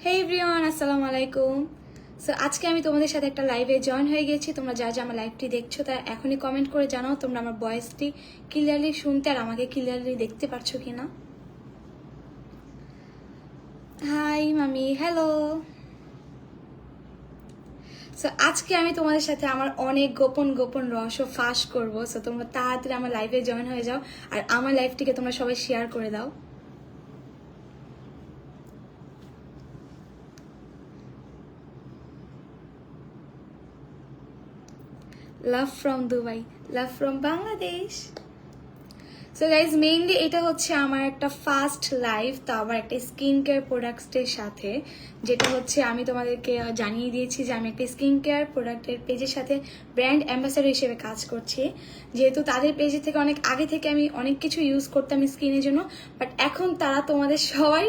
হে everyone, আসসালামু আলাইকুম। So আজকে আমি তোমাদের সাথে একটা লাইভে জয়েন হয়ে গেছি। তোমরা যা যা আমার লাইভটি দেখছো তারা এখনই কমেন্ট করে জানাও তোমরা আমার ভয়েসটি ক্লিয়ারলি শুনতে আর আমাকে ক্লিয়ারলি দেখতে পারছো কিনা। হাই মামি, হ্যালো। সো আজকে আমি তোমাদের সাথে আমার অনেক গোপন গোপন রহস্য ফাঁস করবো। সো তোমরা তাড়াতাড়ি আমার লাইভে জয়েন হয়ে যাও আর আমার লাইভটিকে তোমরা সবাই শেয়ার করে দাও। Love from Dubai, love from Bangladesh. So guys, mainly এটা হচ্ছে আমার একটা ফার্স্ট লাইভ, তো আবার একটা স্কিন কেয়ার প্রোডাক্টসের সাথে, যেটা হচ্ছে আমি তোমাদেরকে জানিয়ে দিয়েছি যে আমি একটা স্কিন কেয়ার প্রোডাক্টের পেজের সাথে ব্র্যান্ড অ্যাম্বাসাডর হিসেবে কাজ করছি। যেহেতু তাদের পেজে থেকে অনেক আগে থেকে আমি অনেক কিছু ইউজ করতাম স্কিনের জন্য, বাট এখন তারা তোমাদের সবাই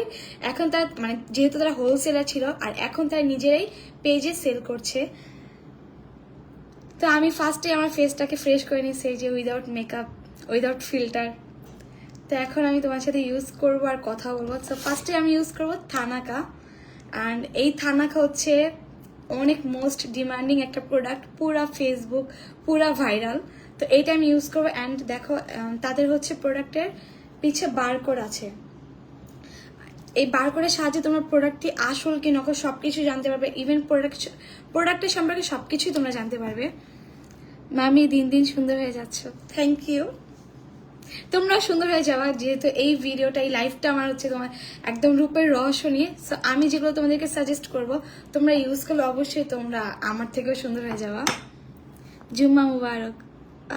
এখন তারা মানে যেহেতু তারা হোলসেলার ছিল আর এখন তারা নিজেরাই পেজে সেল করছে। তো আমি ফার্স্টে আমার ফেসটাকে ফ্রেশ করে নিচ্ছি, যে উইদাউট মেকআপ, উইদাউট ফিল্টার। তো এখন আমি তোমার সাথে ইউজ করবো আর কথা বলবো। সো ফার্স্টে আমি ইউজ করবো থানাকা, অ্যান্ড এই থানাকা হচ্ছে অনেক মোস্ট ডিমান্ডিং একটা প্রোডাক্ট, পুরা ফেসবুক পুরা ভাইরাল। তো এইটা আমি ইউজ করবো। অ্যান্ড দেখো, তাদের হচ্ছে প্রোডাক্টের পিছে বারকোড আছে। এই বারকোডের সাহায্যে তোমার প্রোডাক্টটি আসল কি নকল সবকিছু জানতে পারবে। ইভেন প্রোডাক্টের সম্পর্কে সবকিছুই তোমরা জানতে পারবে। মামি দিন দিন সুন্দর হয়ে যাচ্ছ, থ্যাংক ইউ। তোমরা সুন্দর হয়ে যাওয়া, যেহেতু এই ভিডিওটা, এই লাইভটা আমার হচ্ছে তোমার একদম রূপের রহস্য নিয়ে। সো আমি যেগুলো তোমাদেরকে সাজেস্ট করব তোমরা ইউজ করলে অবশ্যই তোমরা আমার থেকেও সুন্দর হয়ে যাওয়া। জুম্মা মুবারক।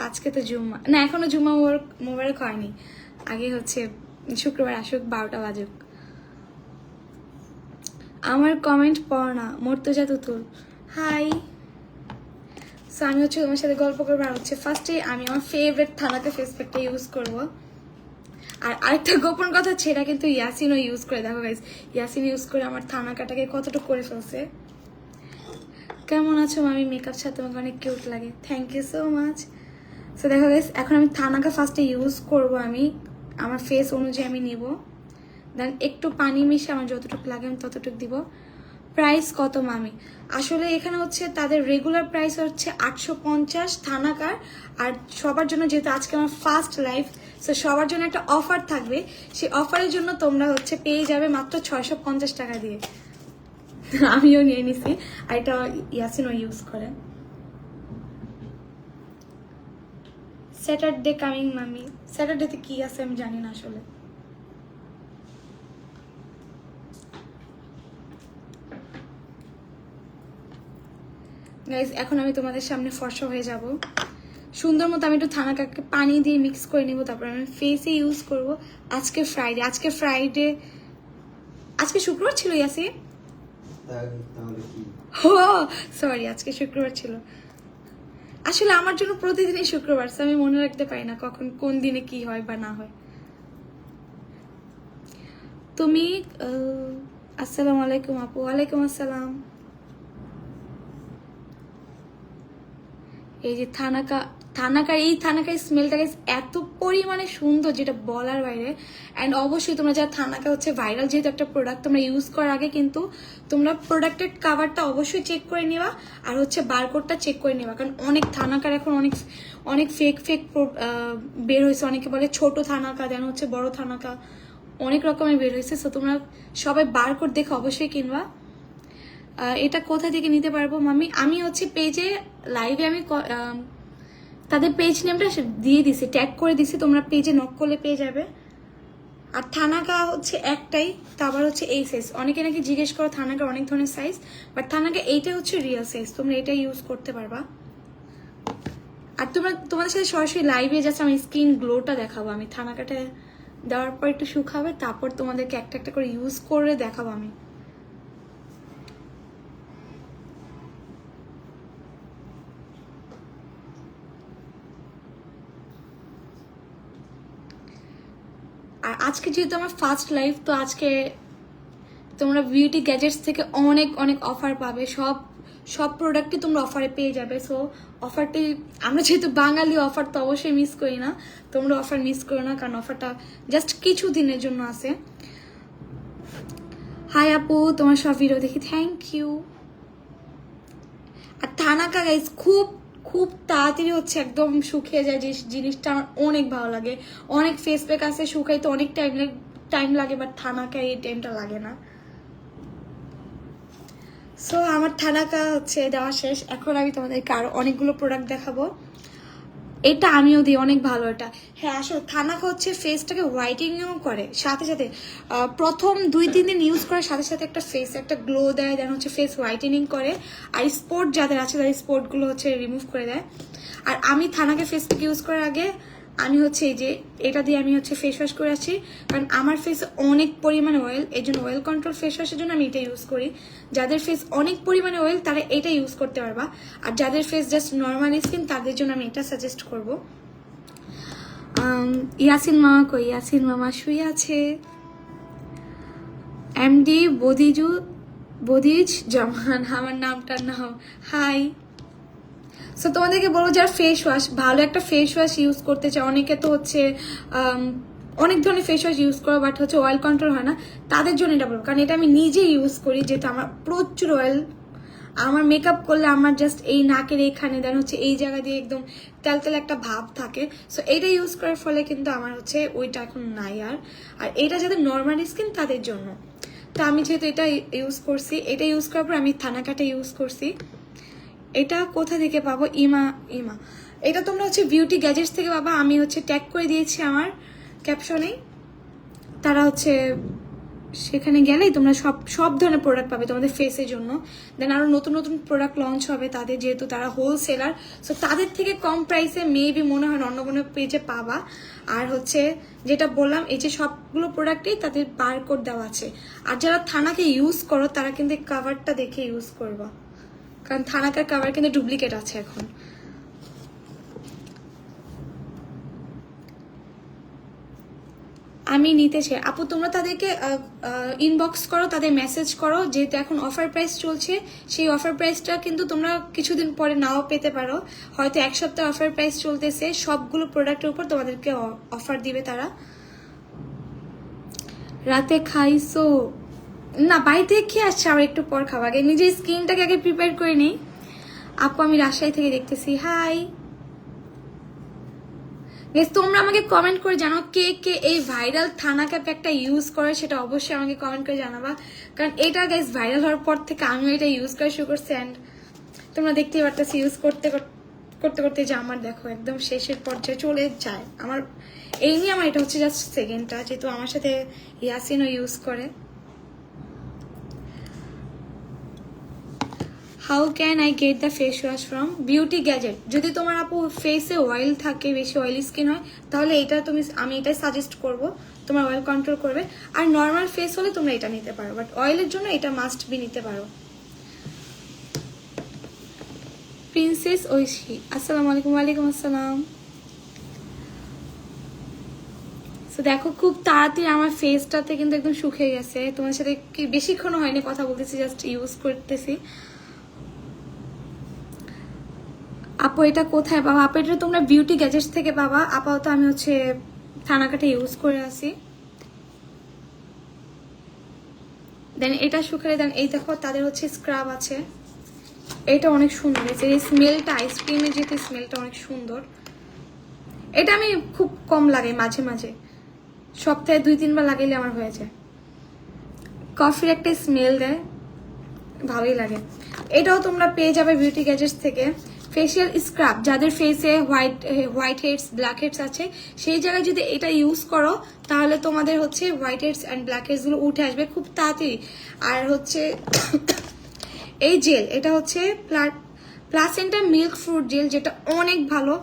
আজকে তো জুম্মা না, এখনো জুম্মা মুবারক হয়নি, আগে হচ্ছে শুক্রবার আসুক, 12টা বাজুক। আমার কমেন্ট পড় না, মর্তুজা তুতুল, হাই। সো আমি হচ্ছে তোমার সাথে গল্প করবো, আর হচ্ছে ফার্স্টে আমি আমার ফেভারিট থানাকা ফেস প্যাকটা ইউজ করবো। আর আরেকটা গোপন কথা, সেটা কিন্তু ইয়াসিনও ইউজ করে। দেখো গাইজ, ইয়াসিন ইউজ করে আমার থানাকাটাকে কতটুকু করে ফেলছে। কেমন আছো মামি? মেকআপ ছাড়া তোমাকে অনেক কিউট লাগে, thank you so much. So দেখো গাইজ, এখন আমি থানাকা ফার্স্টে ইউজ করবো। আমি আমার ফেস অনুযায়ী আমি নিব, দেন একটু পানি মিশে আমার যতটুকু লাগে আমি ততটুকু দিব। প্রাইস কত মামি? আসলে এখানে হচ্ছে তাদের রেগুলার প্রাইস হচ্ছে 850 থানাকার। আর সবার জন্য, যেহেতু আজকে আমার ফার্স্ট লাইভ, সো সবার জন্য একটা অফার থাকবে। সেই অফারের জন্য তোমরা হচ্ছে পেয়ে যাবে মাত্র 650 টাকা দিয়ে। আমিও নিয়ে নিছি, আর এটা ইয়াসিনও ইউজ করে। স্যাটারডে কামিং মামি। স্যাটারডেতে কি আছে আমি জানি না আসলে। গাইজ, এখন আমি তোমাদের সামনে ফর্সা হয়ে যাব। সুন্দর মতো আমি একটু থানাকাকে পানি দিয়ে মিক্স করে নিব, তারপর আমি ফেসে ইউজ করব। আজকে ফ্রাইডে, আজকে শুক্রবার ছিল ইয়াসি, সরি, আজকে শুক্রবার ছিল। আসলে আমার জন্য প্রতিদিনই শুক্রবার, আমি মনে রাখতে পারি না কখন কোন দিনে কি হয় বা না হয়। তুমি আসসালামু আলাইকুম আপু। ওয়ালাইকুম আসসালাম। এই যে থানাকার এই থানাকার স্মেলটা এত পরিমাণে সুন্দর, যেটা বলার বাইরে। অ্যান্ড অবশ্যই তোমরা যারা থানাকা হচ্ছে ভাইরাল যেহেতু একটা প্রোডাক্ট, তোমরা ইউজ করার আগে কিন্তু তোমরা প্রোডাক্টের কাভারটা অবশ্যই চেক করে নেওয়া, আর হচ্ছে বারকোডটা চেক করে নেওয়া। কারণ অনেক থানাকার এখন অনেক অনেক ফেক বের হয়েছে। অনেকে বলে ছোট থানাকা, দেন হচ্ছে বড় থানাকা, অনেক রকমের বের হয়েছে। সো তোমরা সবাই বারকোড দেখে অবশ্যই কিনবা। এটা কোথা থেকে নিতে পারবো মামি? আমি হচ্ছে পেজে লাইভে আমি তাদের পেজ নেমটা দিয়ে দিছি, ট্যাগ করে দিছি, তোমরা পেজে নক করলে পেয়ে যাবে। আর থানাকা হচ্ছে একটাই, তারপর হচ্ছে এই সাইজ। অনেকে নাকি জিজ্ঞেস করো থানাকার অনেক ধরনের সাইজ, বাট থানাকা এইটা হচ্ছে রিয়েল সাইজ, তোমরা এটা ইউজ করতে পারবা। আর তোমাদের সাথে সরাসরি লাইভে যাচ্ছে আমি স্কিন গ্লোটা দেখাবো। আমি থানাকাটা দেওয়ার পর একটু শুকাবে, তারপর তোমাদেরকে একটা একটা করে ইউজ করে দেখাবো আমি। আর আজকে যেহেতু আমার ফার্স্ট লাইভ, তো আজকে তোমরা বিউটি গ্যাজেটস থেকে অনেক অনেক অফার পাবে। সব প্রোডাক্টই তোমরা অফারে পেয়ে যাবে। সো অফারটি, আমরা যেহেতু বাঙালি, অফার তো অবশ্যই মিস করি না। তোমরা অফার মিস করো না, কারণ অফারটা জাস্ট কিছু দিনের জন্য আছে। হাই আপু, তোমার সব ভিডিও দেখি, থ্যাংক ইউ। আর থানাকা গাইজ খুব খুব তাড়াতাড়ি হচ্ছে একদম শুকিয়ে যায়, যে জিনিসটা আমার অনেক ভালো লাগে। অনেক ফেস প্যাক আছে শুকাইতে অনেক টাইম লাগে, বাট থানাকা এই টাইমটা লাগে না। সো আমার থানাকা হচ্ছে দেওয়া শেষ। এখন আমি তোমাদেরকে আরো অনেকগুলো প্রোডাক্ট দেখাবো। এটা আমিও দিই, অনেক ভালো এটা। হ্যাঁ আসলে থানাকা হচ্ছে ফেসটাকে হোয়াইটিংও করে, সাথে সাথে প্রথম 2-3 দিন ইউজ করার সাথে সাথে একটা ফেস একটা গ্লো দেয়, দেন হচ্ছে ফেস হোয়াইটেনিং করে। আর স্পট যাদের আছে তাদের স্পটগুলো হচ্ছে রিমুভ করে দেয়। আর আমি থানাকা ফেস প্যাক ইউজ করার আগে আমি হচ্ছে এই যে এটা দিয়ে আমি হচ্ছে ফেস ওয়াশ করে আসি, কারণ আমার ফেসে অনেক পরিমাণে অয়েল, এই জন্য অয়েল কন্ট্রোল ফেস ওয়াশের জন্য আমি এটা ইউজ করি। যাদের ফেস অনেক পরিমাণে অয়েল তারা এটা ইউজ করতে পারবা, আর যাদের ফেস জাস্ট নর্মাল স্কিন তাদের জন্য আমি এটা সাজেস্ট করব। ইয়াসিন মামা কই? ইয়াসিন মামা শুয়ে আছে। এমডি বদিজ জামান আমার নামটার নাম। হাই। সো তোমাদেরকে বলবো যারা ফেস ওয়াশ, ভালো একটা ফেস ওয়াশ ইউজ করতে চায়, অনেকে তো হচ্ছে অনেক ধরনের ফেস ওয়াশ ইউজ করো বাট হচ্ছে অয়েল কন্ট্রোল হয় না, তাদের জন্য এটা বলবো। কারণ এটা আমি নিজে ইউজ করি, যেহেতু আমার প্রচুর অয়েল। আমার মেকআপ করলে আমার জাস্ট এই নাকের এইখানে দেন হচ্ছে এই জায়গা দিয়ে একদম তেল একটা ভাব থাকে। সো এইটা ইউজ করার ফলে কিন্তু আমার হচ্ছে ওইটা এখন নাই আর। আর এটা যাদের নর্মাল স্কিন তাদের জন্য। তো আমি যেহেতু এটা ইউজ করছি, এটা ইউজ করার পর আমি থানাকাটা ইউজ করছি। এটা কোথা থেকে পাবো? ইমা। এটা তোমরা হচ্ছে বিউটি গ্যাজেটস থেকে পাবা, আমি হচ্ছে ট্যাগ করে দিয়েছি আমার ক্যাপশনে। তারা হচ্ছে সেখানে গেলেই তোমরা সব ধরনের প্রোডাক্ট পাবে তোমাদের ফেসের জন্য। দেন আরো নতুন নতুন প্রোডাক্ট লঞ্চ হবে তাদের, যেহেতু তারা হোলসেলার। সো তাদের থেকে কম প্রাইসে মেবি মনে হয় অন্য কোনো পেজে পাবা। আর হচ্ছে যেটা বললাম, এই যে সবগুলো প্রোডাক্টেই তাদের বারকোড দেওয়া আছে। আর যারা থানাকে ইউজ করো তারা কিন্তু কাভারটা দেখে ইউজ করবা, কারণ থানাকার কাভার কিন্তু ডুপ্লিকেট আছে এখন। আমি নিতে চাই আপু, তোমরা তাদেরকে ইনবক্স করো, তাদের মেসেজ করো, যেহেতু এখন অফার প্রাইস চলছে। সেই অফার প্রাইসটা কিন্তু তোমরা কিছুদিন পরে নাও পেতে পারো, হয়তো 1 সপ্তাহ অফার প্রাইস চলতেছে। সবগুলো প্রোডাক্টের উপর তোমাদেরকে অফার দিবে তারা। রাতে খাইছো না? বাড়িতে খেয়ে আসছে, আবার একটু পর খাওয়া। আগে নিজের স্কিনটাকে আগে প্রিপেয়ার করে নিই। আপু আমি রাজশাহী থেকে দেখতেছি। হাই। তোমরা আমাকে কমেন্ট করে জানাও কে কে এই ভাইরাল থানাকা প্যাকটা ইউজ করে, সেটা অবশ্যই আমাকে কমেন্ট করে জানাবা। কারণ এটা গাইস ভাইরাল হওয়ার পর থেকে আমিও এটা ইউজ করা শুরু করছি। অ্যান্ড তোমরা দেখতেই পারতেছি ইউজ করতে করতে করতে যে আমার দেখো একদম শেষের পর্যায়ে চলে যায় আমার। এই নিয়ে আমার এটা হচ্ছে জাস্ট সেকেন্ডটা, যেহেতু আমার সাথে ইয়াসিনও ইউজ করে। How can I get the face wash from beauty gadget? যদি তোমার আপু ফেসে অয়েল থাকে, বেশি অয়েলি স্কিন হয়, তাহলে এটা আমি এটাই সাজেস্ট করব, তোমার অয়েল কন্ট্রোল করবে। আর নর্মাল ফেস হলে তোমরা এটা নিতে পারো, বাট অয়েলের জন্য এটা মাস্ট বি নিতে পারো। প্রিন্সেস ঐশী, আসসালামু আলাইকুম। ওয়ালাইকুম আসসালাম। তো দেখো খুব তাড়াতাড়ি আমার ফেসটাতে কিন্তু একদম শুকিয়ে গেছে। তোমার সাথে কি বেশিক্ষণ হয়নি কথা বলতেছি, জাস্ট ইউজ করতেছি। আপু এটা কোথায় পাবা? আপু এটা তোমরা বিউটি গ্যাজেটস থেকে পাবা। আপাতত আমি হচ্ছে থানাকাটা ইউজ করে আসি। দেন এটা শুকালে দেন এই দেখো তাদের হচ্ছে স্ক্রাব আছে, এটা অনেক সুন্দর। এই স্মেলটা আইসক্রিমের যেতে স্মেলটা অনেক সুন্দর। এটা আমি খুব কম লাগাই, মাঝে মাঝে সপ্তাহে 2-3 বার লাগাইলে আমার হয়ে যায়। কফির একটা স্মেল দেয়, ভালোই লাগে। এটাও তোমরা পেয়ে যাবে বিউটি গ্যাজেটস থেকে। ফেসিয়াল স্ক্রাব, যাদের ফেসে হোয়াইট হেডস ব্ল্যাক হেডস আছে, সেই জায়গায় যদি এটা ইউজ করো তাহলে তোমাদের হচ্ছে white heads and black heads গুলো উঠে আসবে খুব তাড়াতাড়ি। আর হচ্ছে এই জেল, এটা হচ্ছে প্লাসেন্টা মিল্ক ফ্রুট জেল, যেটা অনেক ভালো।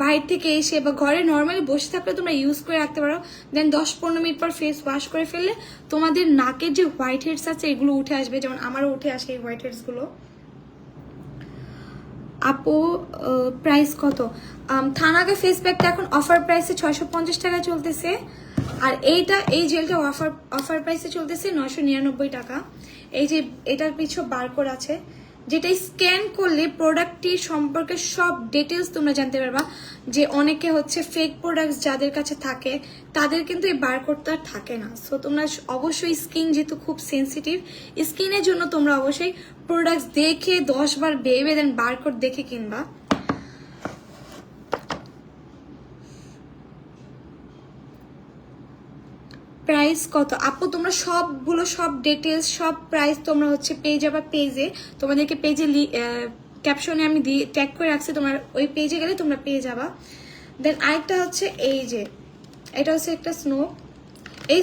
বাইরে থেকে এসে বা ঘরে নর্মালি বসে থাকলে তোমরা ইউজ করে রাখতে পারো। দেন 10-15 মিনিট পর ফেস ওয়াশ করে ফেললে তোমাদের নাকের যে হোয়াইট হেডস আছে এগুলো উঠে আসবে, যেমন আমারও উঠে আসে এই হোয়াইট হেডস গুলো। আপু প্রাইস কত? থানাকা ফেস প্যাকটা এখন অফার প্রাইসে 650 টাকা চলতেছে। আর এই জেলটা অফার প্রাইসে চলতেছে 999 টাকা। এই যে এটার পিছু বারকোড আছে, যেটা স্ক্যান করলে প্রোডাক্টটির সম্পর্কে সব ডিটেলস তোমরা জানতে পারবা। যে অনেকে হচ্ছে ফেক প্রোডাক্টস যাদের কাছে থাকে তাদের কিন্তু এই বারকোডটা থাকে না। সো তোমরা অবশ্যই, স্কিন যেহেতু খুব সেন্সিটিভ, স্কিনের জন্য তোমরা অবশ্যই প্রোডাক্টস দেখে 10 বার ভেবে দেন বারকোড দেখে কিনবা। প্রাইস কত আপু? তোমরা সবগুলো সব ডিটেলস সব প্রাইস তোমরা হচ্ছে পেয়ে যাবা পেজে। তোমাদেরকে পেজে ক্যাপশনে আমি ট্যাগ করে রাখছি, তোমার ওই পেজে গেলে তোমরা পেয়ে যাবা। দেন আরেকটা হচ্ছে এই যে এটা হচ্ছে একটা স্নো। এই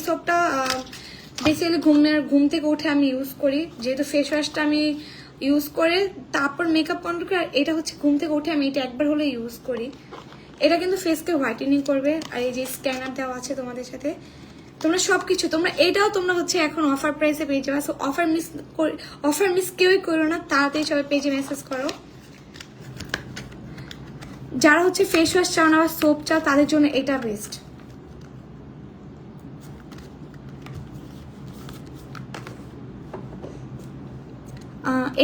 সোপটা বেসিক্যালি ঘুম থেকে উঠে আমি ইউজ করি, যেহেতু ফেস ওয়াশটা আমি ইউজ করে তারপর মেকআপ কন্ট্রোল করি। আর এটা হচ্ছে ঘুম থেকে উঠে আমি এটা একবার হলে ইউজ করি। এটা কিন্তু ফেসকে হোয়াইটেনিং করবে। আর এই যে স্ক্যানার দেওয়া আছে তোমাদের সাথে, তোমরা সবকিছু তোমরা এটাও তোমরা হচ্ছে এখন অফার প্রাইসে পেয়ে যাবে। সো অফার মিস কেউই করো না, তাড়াতাড়ি সবাই পেজে মেসেজ করো। যারা হচ্ছে ফেস ওয়াশ চাও না বা সোপ চাও তাদের জন্য এটা বেস্ট।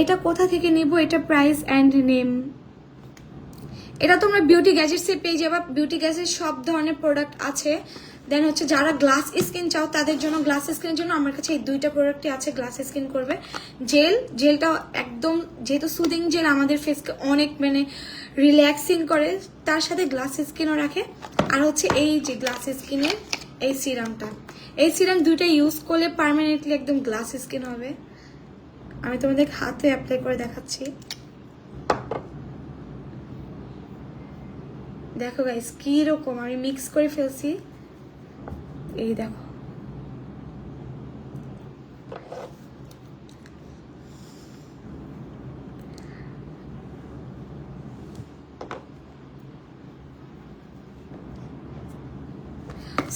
এটা কোথা থেকে নিব? এটা প্রাইস অ্যান্ড নেম, এটা তোমরা বিউটি গ্যাজেটসে পেয়ে যাবা। বিউটি গ্যাজেট সব ধরনের প্রোডাক্ট আছে। দেন হচ্ছে যারা গ্লাস স্কিন চাও তাদের জন্য, গ্লাস স্কিনের জন্য আমার কাছে এই দুইটা প্রোডাক্টই আছে। গ্লাস স্কিন করবে জেলটা একদম, যেহেতু সুদিং জেল আমাদের ফেসকে অনেক মানে রিল্যাক্সিং করে, তার সাথে গ্লাস স্কিনও রাখে। আর হচ্ছে এই যে গ্লাস স্কিনের এই সিরামটা, এই সিরাম দুইটা ইউজ করলে পার্মানেন্টলি একদম গ্লাস স্কিন হবে। আমি তোমাদের হাতে অ্যাপ্লাই করে দেখাচ্ছি। দেখো গাইস কিরকম আমি মিক্স করে ফেলছি, এই দেখো।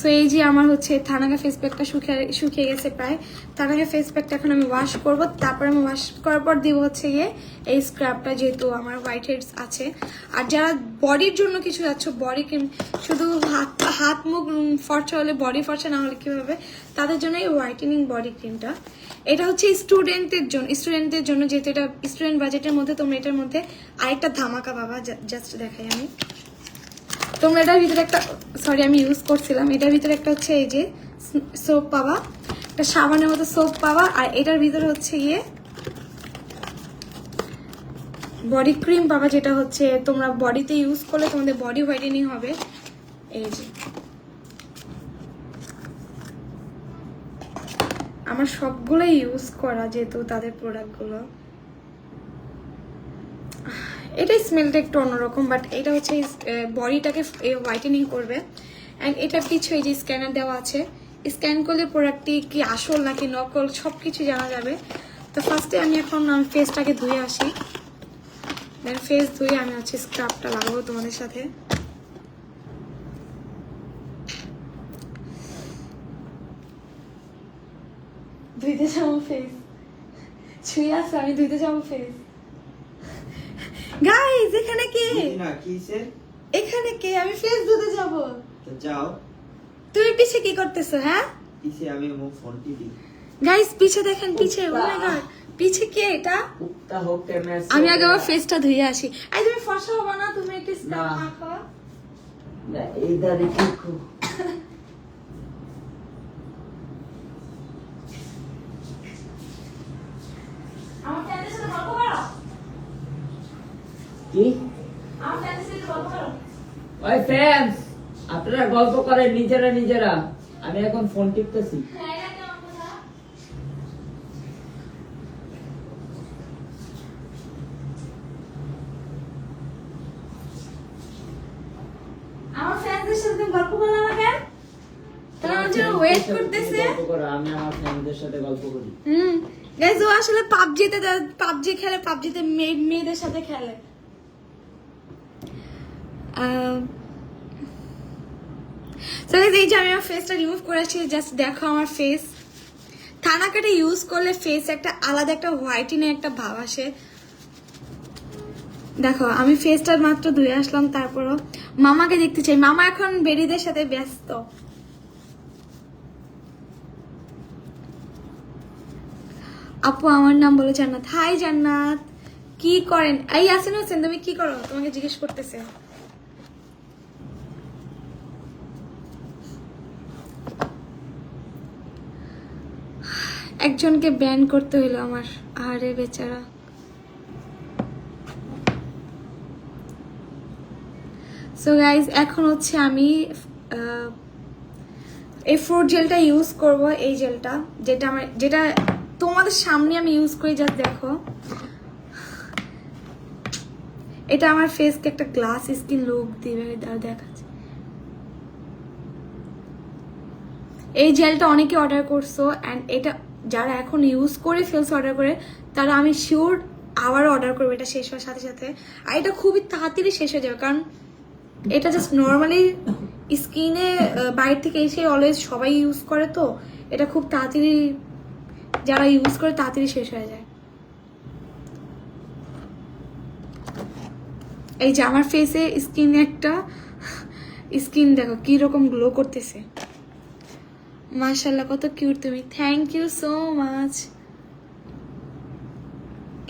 সো এই যে আমার হচ্ছে থানাগা ফেস প্যাকটা শুকিয়ে গেছে প্রায়। থানাগা ফেস প্যাকটা এখন আমি ওয়াশ করব, তারপর আমি ওয়াশ করার পর দিব হচ্ছে গিয়ে এই স্ক্রাবটা, যেহেতু আমার হোয়াইট হেডস আছে। আর যারা বডির জন্য কিছু যাচ্ছ, বডি ক্রিম, শুধু হাত মুখ ফর্সা হলে, বডি ফর্সা না হলে কীভাবে, তাদের জন্য এই হোয়াইটেনিং বডি ক্রিমটা। এটা হচ্ছে স্টুডেন্টদের জন্য, যেহেতু এটা স্টুডেন্ট বাজেটের মধ্যে। তোমরা এটার মধ্যে আরেকটা ধামাকা বাবা, জাস্ট দেখাই আমি। তোমরা এটার ভিতরে একটা, সরি আমি ইউজ করছিলাম, এটার ভিতরে একটা হচ্ছে এই যে সোপ পাবা, একটা সাবানের মতো সোপ পাবা। আর এটার ভিতরে হচ্ছে গিয়ে বডি ক্রিম পাবা, যেটা হচ্ছে তোমরা বডিতে ইউজ করলে তোমাদের বডি হোয়াইটেনিং হবে। এই যে আমার সবগুলোই ইউজ করা, যেহেতু তাদের প্রোডাক্টগুলো। এটাই স্মেলটা একটু অন্যরকম, বাট এটা হচ্ছে বডিটাকে হোয়াইটেনিং করবে। অ্যান্ড এটার পিছু এই যে স্ক্যানার দেওয়া আছে, স্ক্যান করলে প্রোডাক্টটি কি আসল নাকি নকল সব কিছু জানা যাবে। তো ফার্স্টে আমি এখন ফেসটাকে ধুয়ে আসি, দেন ফেস ধুয়ে আমি হচ্ছে স্ক্রাবটা লাগাবো তোমাদের সাথে। ধুইতে যাবো ফেস, ছুঁয়ে আসছে, আমি ধুইতে যাবো ফেস। গাইস এখানে কে? না কিসে? এখানে কে? আমি ফেস ধুতে যাব। তো যাও। তুমি পিছে কি করতেছো? হ্যাঁ কিসে? আমি ফোন টিপি। গাইস পিছে দেখেন, পিছে। ও মাই গড, পিছে কে এটা? কুত্তা হোক ক্যামেরা। আমি আগে আমার ফেসটা ধুয়ে আসি। আই তুমি ফর্সা হবে না, তুমি একটু স্ক্রাব মাখো। না এই দাঁড়ি কি আমার ফ্রেন্ডের সাথে গল্প করো। কি? আমার ফ্রেন্ডের সাথে গল্প করো। ওই ফ্রেন্ডস, আপনারা গল্প করেন নিজেরা। আমি এখন ফোন টিপতেছি। হ্যাঁ এটা কেমন কথা? আমার ফ্রেন্ডের সাথে গল্প করো না কেন? তারা আমার জন্য ওয়েট করতেছে। গল্প করো, আমি আমার ফ্রেন্ডদের সাথে গল্প করি। গাইস ও আসলে পাবজি খেলে, পাবজিতে মেয়েদের সাথে খেলে। সো গাইস এই যে আমি আমার ফেসটা রিমুভ করেছি, জাস্ট দেখো আমার ফেস। থানাকাটা ইউজ করলে ফেস একটা আলাদা একটা হোয়াইটেনিং একটা ভাব আসে। দেখো আমি ফেসটা মাত্র ধুয়ে আসলাম, তারপরও মামাকে দেখতে চাই। মামা এখন বেরিদের সাথে ব্যস্ত। আপু আমার নাম বলো জান্নাত। হাই জান্নাত, কি করেন? এই আসেন হোসেন, তুমি কি করো? তোমাকে জিজ্ঞেস করতেছে। একজনকে ব্যান করতে হইলো আমার, আরে বেচারা। সো গাইজ, এখন হচ্ছে আমি এই ফ্রুট জেলটা ইউজ করব। এই জেলটা যেটা তোমাদের সামনে আমি ইউজ করি, জাস্ট দেখো। এটা আমার ফেসকে একটা গ্লাস স্কিন লুক দিবে, দেখাচ্ছে। এই জেলটা অনেকে অর্ডার করছো, অ্যান্ড এটা যারা এখন ইউজ করে ফেলছে অর্ডার করে, তারা আমি শিওর আবার অর্ডার করবো এটা শেষ হওয়ার সাথে সাথে। আর এটা খুবই তাড়াতাড়ি শেষ হয়ে যাবে, কারণ এটা জাস্ট নর্মালি স্কিনে বাইরে থেকে এসে অলওয়েজ সবাই ইউজ করে, তো এটা খুব তাড়াতাড়ি যারা ইউজ করে তাড়াতাড়ি শেষ হয়ে যায়। এই যে আমার ফেসে স্কিনে একটা স্কিন দেখো কি রকম গ্লো করতেছে। মাশাআল্লাহ, কত কিউট তুমি। Thank you so much.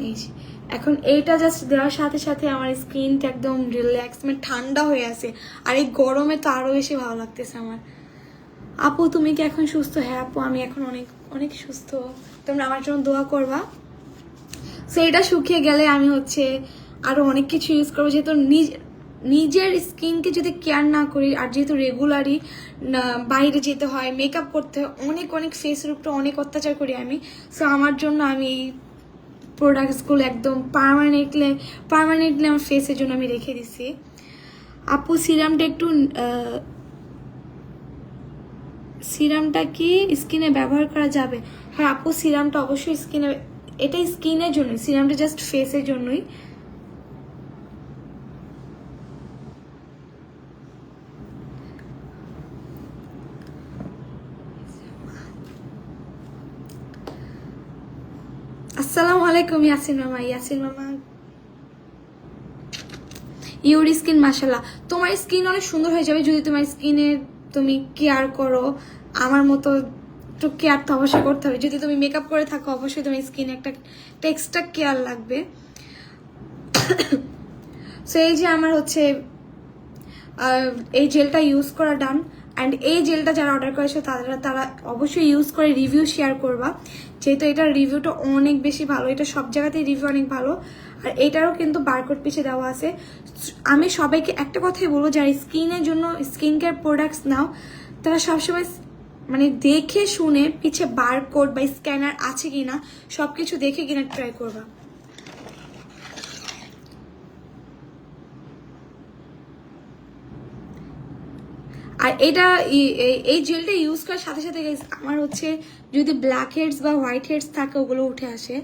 এই যে এখন এইটা জাস্ট দেওয়ার সাথে সাথে আমার স্কিনটা একদম রিল্যাক্স, মানে ঠান্ডা হয়ে আছে। আর এই গরমে তো আরো বেশি ভালো লাগতেছে আমার। আপু তুমি কি এখন সুস্থ? হ্যাঁ আপু, আমি এখন অনেক অনেক সুস্থ। তোমরা আমার জন্য দোয়া করবা। সো এটা শুকিয়ে গেলে আমি হচ্ছে আরো অনেক কিছু ইউজ করবো, যেহেতু নিজের স্কিনকে যদি কেয়ার না করি, আর যেহেতু রেগুলারই বাইরে যেতে হয়, মেকআপ করতে হয়, অনেক অনেক ফেসের উপরে অনেক অত্যাচার করি আমি। সো আমার জন্য আমি এই প্রোডাক্টসগুলো একদম পার্মানেন্টলি আমার ফেসের জন্য আমি রেখে দিছি। আপু সিরামটা কি স্কিনে ব্যবহার করা যাবে? হ্যাঁ আপু, সিরামটা অবশ্যই স্কিনে, এটা স্কিনের জন্য, সিরামটা জাস্ট ফেসের জন্যই। আসসালামু আলাইকুম ইয়াসিন মামা। ইউর স্কিন মাশাআল্লাহ, তোমার স্কিন অনেক সুন্দর হয়ে যাবে যদি তোমার স্কিনে তুমি কেয়ার করো। আমার মতো একটু কেয়ার তো অবশ্যই করতে হবে। যদি তুমি মেকআপ করে থাকো, অবশ্যই তোমার স্কিনে একটা এক্সট্রা কেয়ার লাগবে। সো এই যে আমার হচ্ছে এই জেলটা ইউজ করা ডান। অ্যান্ড এই জেলটা যারা অর্ডার করেছো তারা অবশ্যই ইউজ করে রিভিউ শেয়ার করবা, যেহেতু এটার রিভিউটা অনেক বেশি ভালো। এটা সব জায়গাতেই রিভিউ অনেক ভালো। আর এটারও কিন্তু বারকোড পিছে দেওয়া আছে। আমি সবাইকে একটা কথাই বলবো, যারা স্কিনের জন্য স্কিন কেয়ার প্রোডাক্টস নাও, তারা সবসময় মানে দেখে শুনে পিছে বারকোড বা স্ক্যানার আছে কিনা সবকিছু দেখে কিনা ট্রাই করবা। আর এটা এই জেলটা ইউজ করার সাথে সাথে আমার হচ্ছে যদি ব্ল্যাক হেডস বা হোয়াইট হেডস থাকে, ওগুলো উঠে আসে।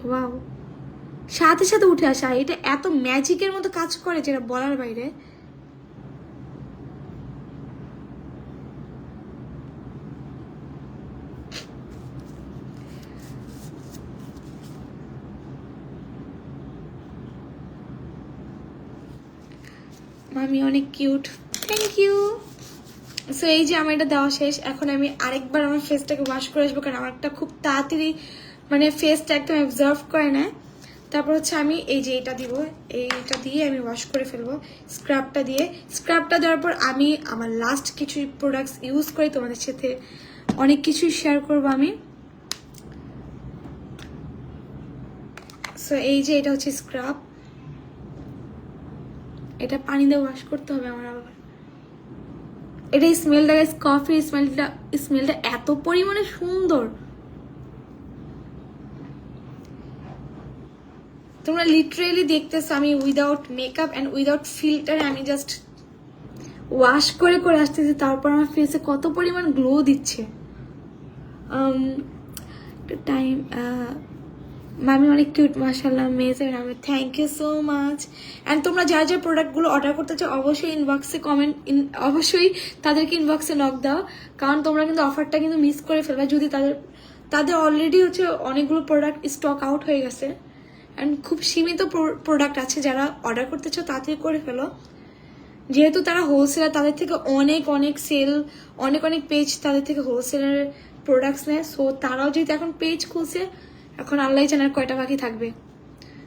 ওয়াও, সাথে সাথে উঠে আসে। আর এটা এত ম্যাজিকের মতো কাজ করে যেটা বলার বাইরে। মামি অনেক কিউট, থ্যাংক ইউ। সো এই যে আমার এটা দেওয়া শেষ। এখন আমি আরেকবার আমার ফেসটাকে ওয়াশ করে আসবো, কারণ আমারটা খুব তাড়াতাড়ি মানে ফেসটা একদম অবজার্ভ করে না। তারপর হচ্ছে আমি এই যে এটা দিব, এইটা দিয়ে আমি ওয়াশ করে ফেলবো স্ক্রাবটা দিয়ে। স্ক্রাবটা দেওয়ার পর আমি আমার লাস্ট কিছু প্রোডাক্টস ইউজ করে তোমাদের সাথে অনেক কিছুই শেয়ার করবো আমি। সো এই যে এটা হচ্ছে স্ক্রাব, এটা পানি দিয়ে ওয়াশ করতে হবে আমার আবার। এটা স্মেলটা গাইস, কফি স্মেলটা এত পরিমাণে সুন্দর, তোমরা লিটারেলি দেখতেছো আমি উইদাউট মেকআপ এন্ড উইদাউট ফিল্টারে আমি জাস্ট ওয়াশ করে করে আসতেছি, তারপর আমার ফেসে কত পরিমাণ গ্লো দিচ্ছে। টাইম মামি অনেক কিউট, মাশাআল্লাহ, মেজর। আমি thank you so much. And তোমরা যার যার প্রোডাক্টগুলো অর্ডার করতে চাও, অবশ্যই ইনবক্সে অবশ্যই তাদেরকে ইনবক্সে নক দাও, কারণ তোমরা কিন্তু অফারটা কিন্তু মিস করে ফেলবে যদি তাদের অলরেডি হচ্ছে অনেকগুলো প্রোডাক্ট স্টক আউট হয়ে গেছে। অ্যান্ড খুব সীমিত প্রোডাক্ট আছে, যারা অর্ডার করতে চাও তাড়াতাড়ি করে ফেলো, যেহেতু তারা হোলসেলার, তাদের থেকে অনেক অনেক সেল, অনেক অনেক পেজ তাদের থেকে হোলসেলার প্রোডাক্টস নেয়, সো তারাও যেহেতু এখন পেজ খুলছে, এখন আল্লাহ জানার কয়টা বাকি থাকবে।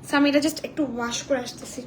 সো আমি এটা জাস্ট একটু ওয়াশ করে আসতেছি।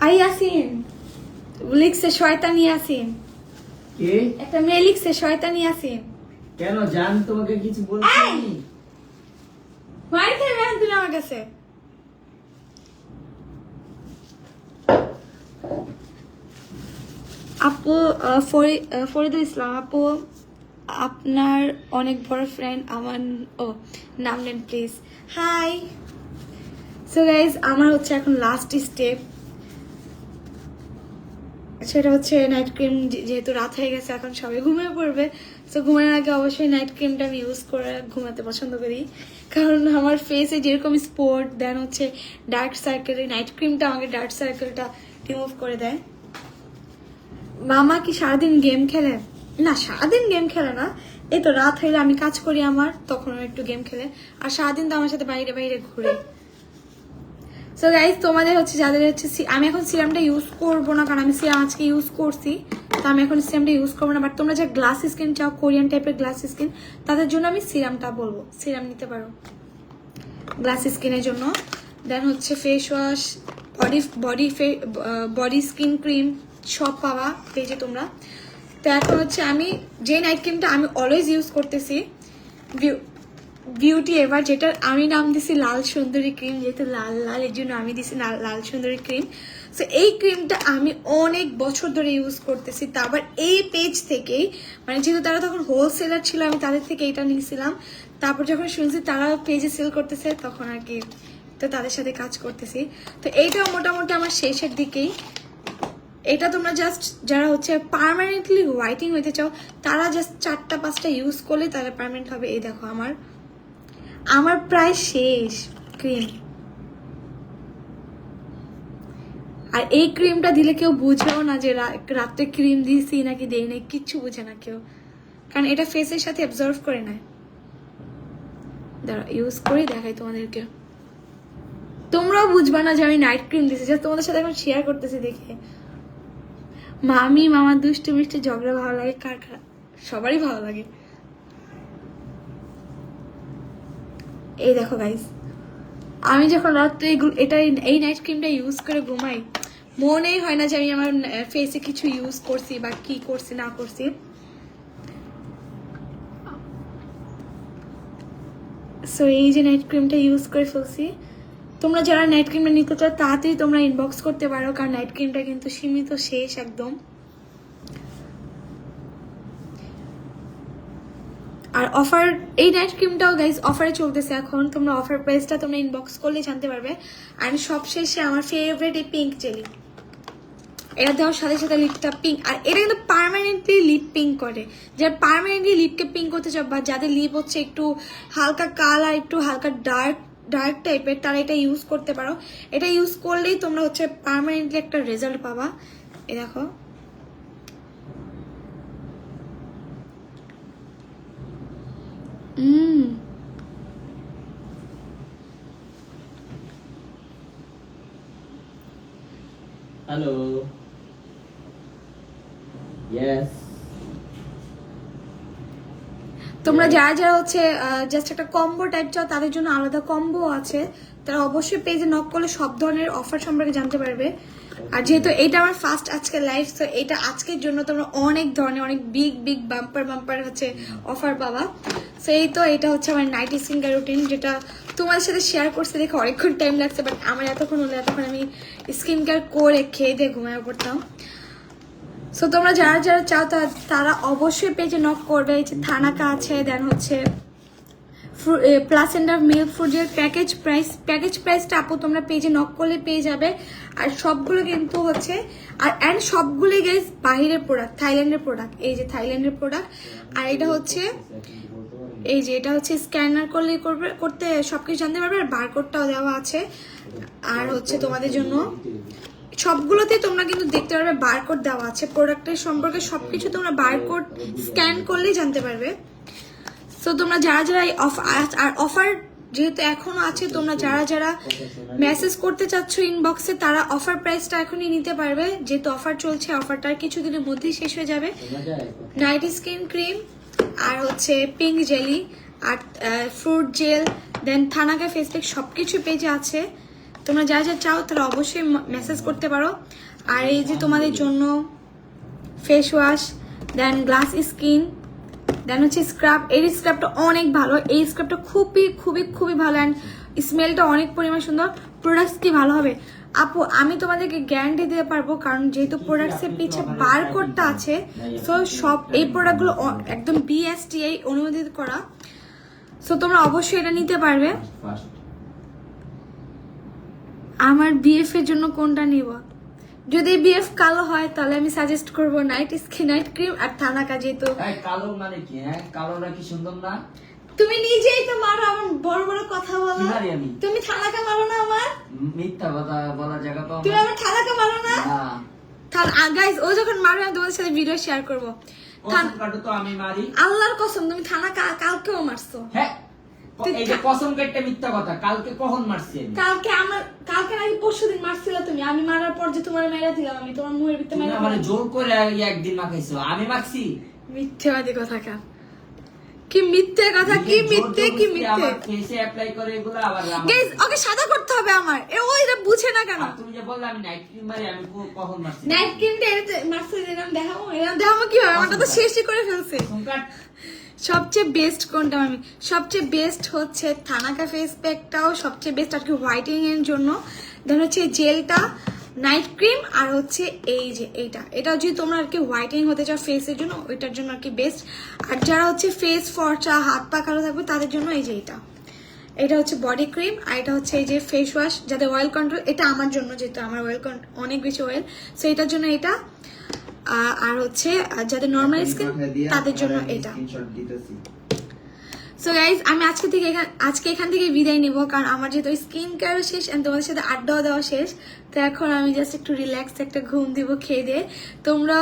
আই ইয়াসিন লিখছে শয়তানি ইয়াসিন, কে? একটা মেয়ে লিখছে শয়তানি ইয়াসিন। কেন জান, তোমাকে কিছু বলছি? মারি খাই ম্যাম তুমি আমার কাছে। আপু ফরিদুল ইসলাম আপু, আপনার অনেক বড় ফ্রেন্ড আমার। ও নাম নেন প্লিজ। হাই। সো গাইজ, আমার হচ্ছে এখন লাস্ট স্টেপ, সেটা হচ্ছে নাইট ক্রিম। যেহেতু রাত হয়ে গেছে, এখন সবাই ঘুমিয়ে পড়বে, সো ঘুমানোর আগে অবশ্যই নাইট ক্রিমটা আমি ইউজ করে ঘুমাতে পছন্দ করি, কারণ আমার ফেসে যেরকম স্পট দেন হচ্ছে ডার্ক সার্কেল, এই নাইট ক্রিমটা আমাকে ডার্ক সার্কেলটা রিমুভ করে দেয়। মামা কি সারাদিন গেম খেলে? না, সারাদিন গেম খেলে না, এই তো রাত হইলে আমি কাজ করি আমার, তখন একটু গেম খেলে, আর সারাদিন তো আমার সাথে বাইরে বাইরে ঘুরে। সো গাইজ, তোমাদের হচ্ছে যাদের হচ্ছে আমি এখন সিরামটা ইউজ করবো না, কারণ আমি সিরাম আজকে ইউজ করছি, তো আমি এখন সিরামটা ইউজ করবো না। বাট তোমরা যা গ্লাস স্কিন চাও, কোরিয়ান টাইপের গ্লাস স্কিন, তাদের জন্য আমি সিরামটা বলবো, সিরাম নিতে পারো গ্লাস স্কিনের জন্য। দেন হচ্ছে face wash, body skin cream সব পাওয়া পেয়েছে তোমরা। তো এখন হচ্ছে আমি যে নাইট ক্রিমটা আমি অলওয়েজ ইউজ করতেছি, বিউটি এভার, যেটার আমি নাম দিছি লাল সুন্দরী ক্রিম, যেহেতু লাল লাল এর জন্য আমি দিছি লাল সুন্দরী ক্রিম। সো এই ক্রিমটা আমি অনেক বছর ধরে ইউজ করতেছি, তারপর এই পেজ থেকেই, মানে যেহেতু তারা তখন হোলসেলার ছিল, আমি তাদের থেকে এটা নিয়েছিলাম, তারপর যখন শুনছি তারা পেজে সেল করতেছে, তখন আর কি তো তাদের সাথে কাজ করতেছি। তো এইটাও মোটামুটি আমার শেষের দিকেই। এটা তোমরা জাস্ট যারা হচ্ছে পার্মানেন্টলি হোয়াইটিং হইতে চাও, তারা জাস্ট 4-5টা ইউজ করলে তারা পার্মানেন্ট হবে। এই দেখো আমার প্রায় শেষ ক্রিম, আর এই ক্রিমটা দিলে কেউ বুঝেও না যে রাত্রে ক্রিম দিয়েছি নাকি দেই নাই, কিচ্ছু বুঝে না কেউ, কারণ এটা ফেসের সাথে অ্যাবজর্ভ করে নেয়। দাঁড়া ইউজ করে দেখাই তোমাদেরকে, তোমরাও বুঝবা না যে আমি নাইট ক্রিম দিয়েছি, জাস্ট তোমাদের সাথে এখন শেয়ার করতেছি দেখে। মামার দুষ্টু মিষ্টি ঝগড়া ভালো লাগে কার কার? সবারই ভালো লাগে। এই দেখো গাইস, আমি যখন রাত্রে এই নাইট ক্রিমটা ইউজ করে ঘুমাই, মনেই হয় না যে আমি আমার ফেসে কিছু ইউজ করছি বা কি করছি না করছি। সো এই যে নাইট ক্রিমটা ইউজ করে ফেলছি, তোমরা যারা নাইট ক্রিমটা নিতে চাও তাড়াতাড়ি তোমরা ইনবক্স করতে পারো, কারণ নাইট ক্রিমটা কিন্তু সীমিত শেষ একদম। আর অফার, এই নাইট ক্রিমটাও গাইজ অফারে চলতেছে এখন, তোমরা অফার প্রাইসটা তোমরা ইনবক্স করলে জানতে পারবে। আর সবশেষে আমার ফেভারিট এই পিঙ্ক জেলি, এটা দেওয়ার সাথে সাথে লিপটা পিঙ্ক, আর এটা কিন্তু পার্মানেন্টলি লিপ পিঙ্ক করে। যারা পার্মানেন্টলি লিপকে পিঙ্ক করতে চাও, বা যাদের লিপ হচ্ছে একটু হালকা কালার, একটু হালকা ডার্ক টাইপের, তারা এটা ইউজ করতে পারো। এটা ইউজ করলেই তোমরা হচ্ছে পার্মানেন্টলি একটা রেজাল্ট পাবা। এই দেখো, হ্যালো, ইয়েস। তোমরা যারা যারা হচ্ছে জাস্ট একটা কম্বো টাইপ চাও, তাদের জন্য আলাদা কম্বো আছে, তারা অবশ্যই পেজে নক করলে সব ধরনের অফার সম্পর্কে জানতে পারবে। আর যেহেতু এটা আমার ফার্স্ট আজকে লাইভ, তো এটা আজকের জন্য তোমরা অনেক ধরনের অনেক বিগ বাম্পার হচ্ছে অফার পাবা। সো এই তো এটা হচ্ছে আমার নাইট স্কিন কেয়ার রুটিন, যেটা তোমার সাথে শেয়ার করতে দেখে অনেকক্ষণ টাইম লাগছে, বাট আমার এতক্ষণ হলে এতক্ষণ আমি স্কিন কেয়ার করে খেয়ে দিয়ে ঘুমিয়ে পড়তাম। সো তোমরা যারা যারা চাও তারা অবশ্যই পেজে নক করবে। এই যে থানাকা আছে, দেন হচ্ছে প্লাস এন্ড মিল্ক ফ্রুটের প্যাকেজ প্রাইসটা আপু তোমরা পেজে নক করলে পেয়ে যাবে। আর সবগুলো কিন্তু হচ্ছে আর সবগুলোই গাইস বাহিরের প্রোডাক্ট, থাইল্যান্ডের প্রোডাক্ট। এই যে থাইল্যান্ডের প্রোডাক্ট, আর এটা হচ্ছে এই যে এটা হচ্ছে স্ক্যানার করলে করতে সবকিছু জানতে পারবে। আর বারকোডটাও দেওয়া আছে। আর হচ্ছে তোমাদের জন্য সবগুলোতে তোমরা কিন্তু দেখতে পারবে বারকোড দেওয়া আছে, প্রোডাক্টের সম্পর্কে সবকিছু তোমরা বারকোড স্ক্যান করলেই জানতে পারবে। সো তোমরা যারা যারা এই অফার যেহেতু এখনো আছে, তোমরা যারা যারা মেসেজ করতে চাচ্ছ ইনবক্সে তারা অফার প্রাইসটা এখনই নিতে পারবে, যেহেতু অফার চলছে। অফারটা কিছুদিনের মধ্যেই শেষ হয়ে যাবে। নাইট স্কিন ক্রিম, আর হচ্ছে পিঙ্ক জেলি, আর ফ্রুট জেল, দেন থানাকা ফেস প্যাক সবকিছু পেজে আছে। তোমরা যা যা চাও তারা অবশ্যই মেসেজ করতে পারো। আর এই যে তোমাদের জন্য ফেস ওয়াশ, দেন গ্লাস স্কিন, দেন হচ্ছে স্ক্রাব। এই স্ক্রাবটা অনেক ভালো, এই স্ক্রাবটা খুবই খুবই খুবই ভালো, অ্যান্ড স্মেলটা অনেক পরিমাণ সুন্দর। প্রোডাক্টস কি ভালো হবে আপু আমি তোমাদেরকে গ্যারান্টি দিতে পারবো, কারণ যেহেতু প্রোডাক্টসের পিছে বারকোডটা আছে। সো সব এই প্রোডাক্টগুলো একদম BSTI অনুমোদিত করা। সো তোমরা অবশ্যই এটা নিতে পারবে। আমার BF এর জন্য কোনটা নিব? যদি BF কালো হয় তাহলে আমি সাজেস্ট করবো নাইট ক্রিম আর থানাকা। যেহেতু কালো মানে কি, হ্যাঁ কালোটা কি সুন্দর না? তুমি নিজেই তো মারো, আমার বড় বড় কথা বলো। তুমি থানাকা মারো না আমার? মিথ্যা কথা বলার জায়গা তো তুমি আমার থানাকা মারো না? গাইস ও যখন মারবে আমি তোমাদের সাথে ভিডিও শেয়ার করবো। তো আমি মারি আল্লাহর কসম, তুমি থানাকা কালকেও মারছো। হ্যাঁ এই যে কসম কেটে মিথ্যা কথা। কালকে কখন মারছি? কালকে নাকি পরশুদিন মারছিল তুমি। আমি মারার পর যে তোমার মেরে দিলাম, আমি তোমার মুখের ভিতরে মেরে মানে জোর করে একদিন মাখাইছো, আমি মাখছি? মিথ্যেবাদী কথা কা কি মিথ্যে কথা, কি মিথ্যে কি মিথ্যে। ফেসে অ্যাপ্লাই করে এগুলো আবার গাইস ওকে সাদা করতে হবে আমার। ওইটা বুঝে না কেন? তুমি যে বললে আমি নাইট ক্রিম মারি, আমি কখন মারছি? নাইট ক্রিমটা মারছে, এরকম দেখাবো কিভাবে? আমারটা তো শেষই করে ফেলছে। সবচেয়ে বেস্ট কোনটা আমি? সবচেয়ে বেস্ট হচ্ছে থানাকা ফেস প্যাকটাও সবচেয়ে বেস্ট আর কি হোয়াইটেনিং এর জন্য। দেন হচ্ছে জেলটা, নাইট ক্রিম, আর হচ্ছে এই যে এটা যদি তোমরা আর কি হোয়াইটেনিং হতে চাও ফেসের জন্য, ওইটার জন্য আর কি বেস্ট। আর যারা হচ্ছে ফেস ফর্চা, হাত পা কালো থাকবে তাদের জন্য এই যে এটা হচ্ছে বডি ক্রিম, আর এটা হচ্ছে এই যে ফেস ওয়াশ যাদের অয়েল কন্ট্রোল। এটা আমার জন্য, যেহেতু আমার অয়েল অনেক বেশি অয়েল, সো এটার জন্য এটা। আর হচ্ছে যাদের নর্মাল স্কিন তাদের জন্য এটা। সো গাইজ আমি আজকে এখান থেকে বিদায় নিব, কারণ আমার যেহেতু স্কিন কেয়ারও শেষ এন্ড তোমাদের সাথে আড্ডাও দেওয়া শেষ। তো এখন আমি জাস্ট একটু রিল্যাক্স একটা ঘুম দিব খেয়ে দিয়ে। তোমরা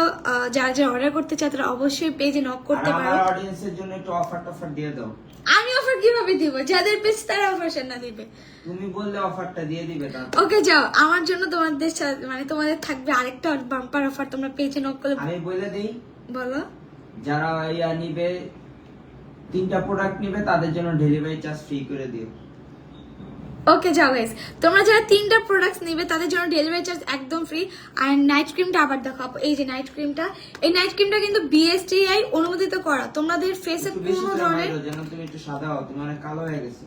যারা যারা অর্ডার করতে চাও তারা অবশ্যই পেজে নক করতে পারো। আমার অডিয়েন্সের জন্য একটু অফার দিয়ে দাও। আমি অফার কিভাবে দিব? যাদের পেজ তারা অফার না দিবে। তুমি বললে অফারটা দিয়ে দিবে। ওকে যাও, আমার জন্য তোমাদের মানে তোমাদের থাকবে আরেকটা বাম্পার অফার। তোমরা পেজে নক করলে আমি বলে দেই, বলো। যারা নিবে 3টা প্রোডাক্ট নিবে তাদের জন্য ডেলিভারি চার্জ ফ্রি করে দিও। ওকে যাও গাইস, তোমরা যারা 3টা প্রোডাক্টস নিবে তাদের জন্য ডেলিভারি চার্জ একদম ফ্রি। আর নাইট ক্রিমটা আবার দেখো, এই যে নাইট ক্রিমটা, এই নাইট ক্রিমটা কিন্তু BSTI অনুমোদিত করা। তোমাদের ফেসে কোনো ধরনের যেন তুমি একটু সাদা হও, তুমি অনেক কালো হয়ে গেছে,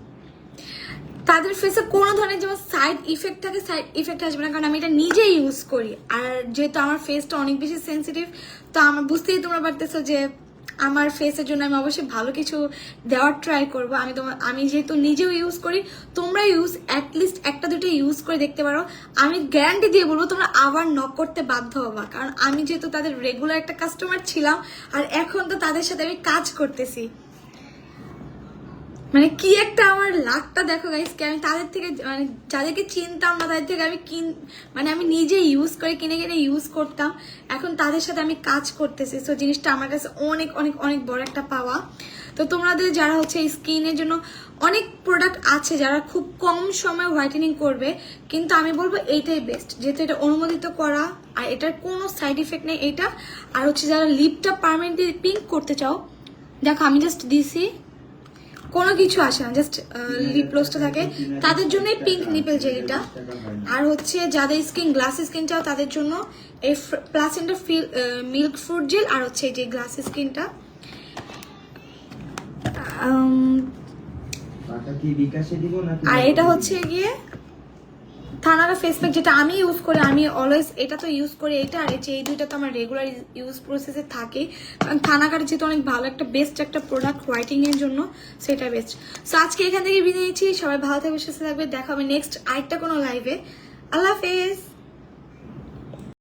তাদের ফেসে কোনো ধরনের যেমন সাইড ইফেক্ট থাকে, সাইড ইফেক্ট আসবে না, কারণ আমি এটা নিজে ইউজ করি। আর যেহেতু আমার ফেসটা অনেক বেশি সেন্সিটিভ, তো আমার বুঝতেই তোমরা পারতেছো যে আমার ফেসের জন্য আমি অবশ্যই ভালো কিছু দেওয়ার ট্রাই করবো। আমি যেহেতু নিজেও ইউজ করি, তোমরা অ্যাটলিস্ট একটা দুটো ইউজ করে দেখতে পারো। আমি গ্যারান্টি দিয়ে বলবো তোমরা আবার নক করতে বাধ্য হবা, কারণ আমি যেহেতু তাদের রেগুলার একটা কাস্টমার ছিলাম, আর এখন তো তাদের সাথে আমি কাজ করতেছি। মানে কি একটা আমার লাকটা দেখো গাইস, আমি তাদের থেকে মানে যাদেরকে চিনতাম না তাদের থেকে আমি নিজে ইউজ করে কিনে ইউজ করতাম, এখন তাদের সাথে আমি কাজ করতেছি। সো জিনিসটা আমার কাছে অনেক অনেক অনেক বড় একটা পাওয়া। তো তোমাদের যারা হচ্ছে স্কিনের জন্য অনেক প্রোডাক্ট আছে যারা খুব কম সময়ে হোয়াইটেনিং করবে, কিন্তু আমি বলবো এইটাই বেস্ট, যেহেতু এটা অনুমোদিত করা আর এটার কোনো সাইড ইফেক্ট নেই এটা। আর হচ্ছে যারা লিপটা পার্মানেন্টলি পিঙ্ক করতে চাও, দেখো আমি জাস্ট দিছি, কোনো কিছু আসে না, জাস্ট লিপ গ্লসটা থাকে, তাদের জন্য এই পিঙ্ক নিপেল জেলিটা। আর হচ্ছে যাদের স্কিন গ্লাস স্কিন চাও তাদের জন্য এই প্লাস এন্ডার মিল্ক ফ্রুট জেল, আর হচ্ছে এই যে গ্লাস স্কিনটা কি বিকাশে দিব নাকি? আর এটা হচ্ছে গিয়ে থানারা ফেস প্যাক, যেটা আমি ইউজ করি, আমি অলওয়েজ এটা তো ইউজ করি, এটা আর এই দুইটা তো আমার রেগুলার ইউজ প্রসেসে থাকে। কারণ থানাকার যেহেতু অনেক ভালো একটা বেস্ট একটা প্রোডাক্ট হোয়াইটিং এর জন্য, সেটা বেস্ট। সো আজকে এখান থেকে বিদায় নিচ্ছি, সবাই ভালো থাকবে, সুস্থ থাকবে, দেখা হবে নেক্সট আরেকটা কোনো লাইভে। আল্লাহ হাফেজ।